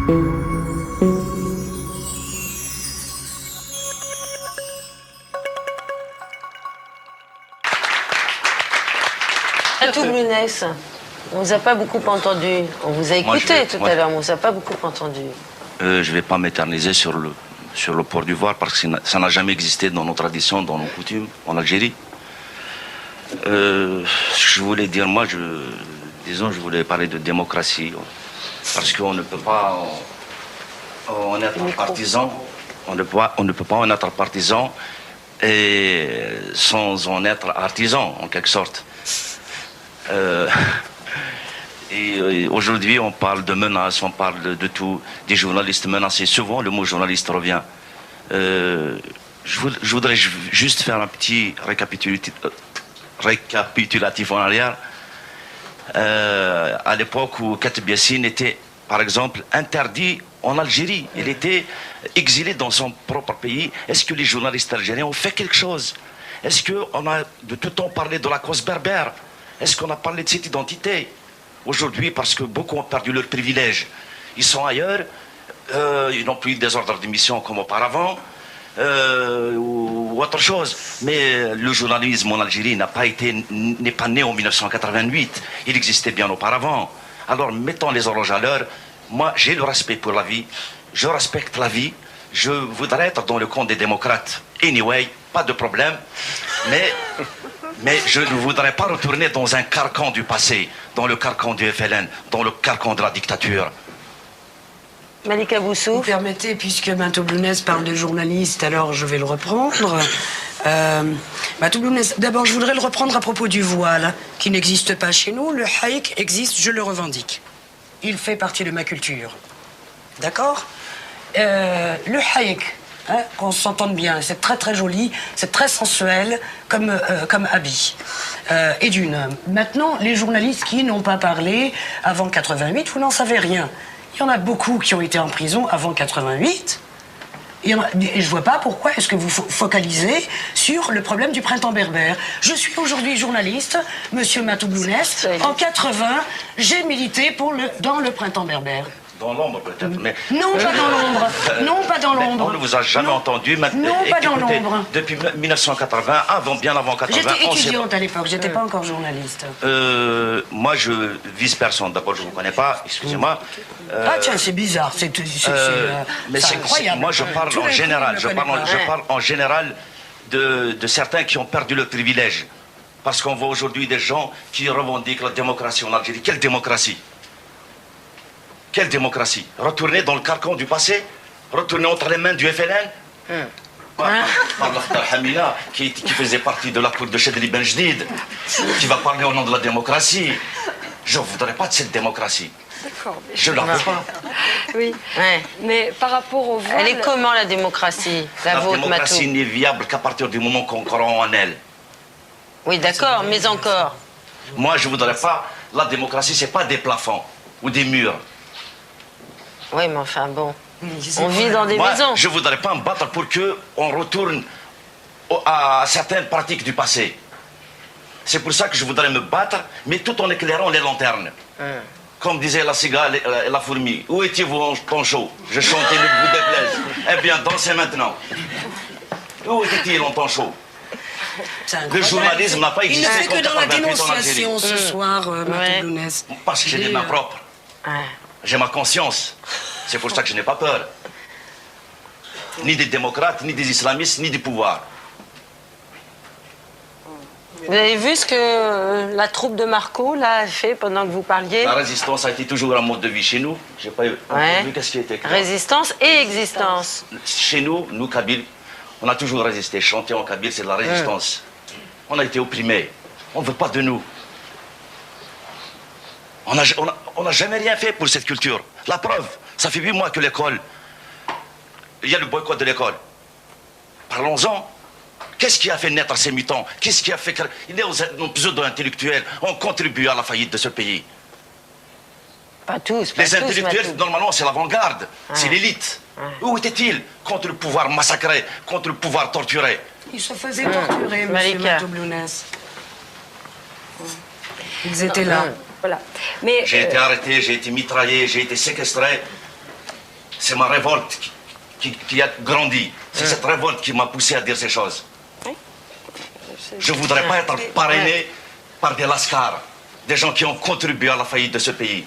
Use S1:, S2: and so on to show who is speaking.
S1: Matou Blounès, on ne vous a pas beaucoup entendu. On vous a écouté tout à l'heure, mais on ne vous a pas beaucoup entendu.
S2: Je ne vais pas m'éterniser sur le port du voile parce que ça n'a jamais existé dans nos traditions, dans nos coutumes en Algérie. Ce que je voulais dire, moi, je voulais parler de démocratie. Parce qu'on ne peut pas en être partisan. On ne peut pas en être partisan et sans en être artisan, en quelque sorte. Et aujourd'hui, on parle de menaces, on parle de tout, des journalistes menacés. Souvent, le mot journaliste revient. Je voudrais juste faire un petit récapitulatif en arrière. À l'époque où Kateb Yassine était, par exemple, interdit en Algérie. Il était exilé dans son propre pays. Est-ce que les journalistes algériens ont fait quelque chose? Est-ce qu'on a de tout temps parlé de la cause berbère? Est-ce qu'on a parlé de cette identité? Aujourd'hui, parce que beaucoup ont perdu leur privilège. Ils sont ailleurs, ils n'ont plus des ordres d'émission comme auparavant, ou autre chose. Mais le journalisme en Algérie n'est pas né en 1988. Il existait bien auparavant. Alors, mettons les horloges à l'heure. Moi, j'ai le respect pour la vie. Je respecte la vie. Je voudrais être dans le camp des démocrates. Anyway, pas de problème. Mais je ne voudrais pas retourner dans un carcan du passé, dans le carcan du FLN, dans le carcan de la dictature.
S1: Malika Boussou.
S3: Vous permettez, puisque Matou Blounès parle de journaliste, alors je vais le reprendre. Matou Blounès, d'abord je voudrais le reprendre à propos du voile, qui n'existe pas chez nous. Le haïk existe, je le revendique. Il fait partie de ma culture. D'accord? Le haïk, hein, qu'on s'entende bien, c'est très très joli, c'est très sensuel comme habit. Et d'une. Maintenant, les journalistes qui n'ont pas parlé avant 88, vous n'en savez rien. Il y en a beaucoup qui ont été en prison avant 88. Et je vois pas pourquoi est-ce que vous focalisez sur le problème du printemps berbère. Je suis aujourd'hui journaliste, monsieur Matou Blounès. En 80, j'ai milité dans le printemps berbère.
S2: Dans l'ombre peut-être, mais...
S3: Non, pas dans l'ombre. Non, pas dans l'ombre.
S2: On ne vous a jamais entendu.
S3: Non, pas dans l'ombre.
S2: Depuis 1980, bien avant 80...
S3: J'étais étudiante à l'époque, j'étais pas encore journaliste.
S2: Moi, je vise personne. D'abord, je ne vous connais pas, excusez-moi.
S3: Ah tiens, c'est bizarre, c'est incroyable.
S2: Moi, je parle en général. Je parle en général de certains qui ont perdu le privilège. Parce qu'on voit aujourd'hui des gens qui revendiquent la démocratie en Algérie. Quelle démocratie? Quelle démocratie? Retourner dans le carcan du passé? Retourner entre les mains du FLN? Par l'Akhtar Hamina, qui faisait partie de la cour de Chedli Ben Jdid, qui va parler au nom de la démocratie. Je ne voudrais pas de cette démocratie.
S4: D'accord.
S2: Je la veux pas.
S4: Oui. Ouais. Mais par rapport au voile...
S1: Elle est comment la démocratie? La vôtre, Matou?
S2: La démocratie n'est viable qu'à partir du moment qu'on croit en elle.
S1: Oui, d'accord, mais encore.
S2: Moi, je ne voudrais pas... La démocratie, ce n'est pas des plafonds ou des murs.
S1: Oui, mais enfin bon, on vit dans des maisons.
S2: Je ne voudrais pas me battre pour qu'on retourne à certaines pratiques du passé. C'est pour ça que je voudrais me battre, mais tout en éclairant les lanternes. Comme disait la cigale et la fourmi. Où étiez-vous en temps chaud? Je chantais le bout des blaises. Eh bien, dansez maintenant. Où était-il en temps chaud? Le journalisme n'a pas existé.
S3: Il ne fait que dans la dénonciation ce soir, Matou Blounès.
S2: Parce que j'ai des mains propres. J'ai ma conscience. C'est pour ça que je n'ai pas peur. Ni des démocrates, ni des islamistes, ni du pouvoir.
S1: Vous avez vu ce que la troupe de Marco là, a fait pendant que vous parliez?
S2: La résistance a été toujours un mode de vie chez nous. J'ai pas vu qu'est-ce qui était clair.
S1: Résistance et existence.
S2: Chez nous, Kabyles, on a toujours résisté. Chanter en Kabyle, c'est de la résistance. On a été opprimés. On ne veut pas de nous. On n'a jamais rien fait pour cette culture. La preuve, ça fait 8 mois que l'école... Il y a le boycott de l'école. Parlons-en. Qu'est-ce qui a fait naître ces mutants? Qu'est-ce qui a fait que nos pseudo-intellectuels ont contribué à la faillite de ce pays?
S1: Pas tous,
S2: Les intellectuels, normalement, c'est l'avant-garde. C'est l'élite. Où étaient-ils contre le pouvoir massacré, contre le pouvoir torturé?
S3: Ils se faisaient torturer, monsieur Matou Blounès. Ils étaient là.
S4: Voilà. Mais
S2: j'ai été arrêté, j'ai été mitraillé, j'ai été séquestré. c'est ma révolte qui a grandi. C'est cette révolte qui m'a poussé à dire ces choses. Je ne voudrais pas être parrainé par des lascars, des gens qui ont contribué à la faillite de ce pays.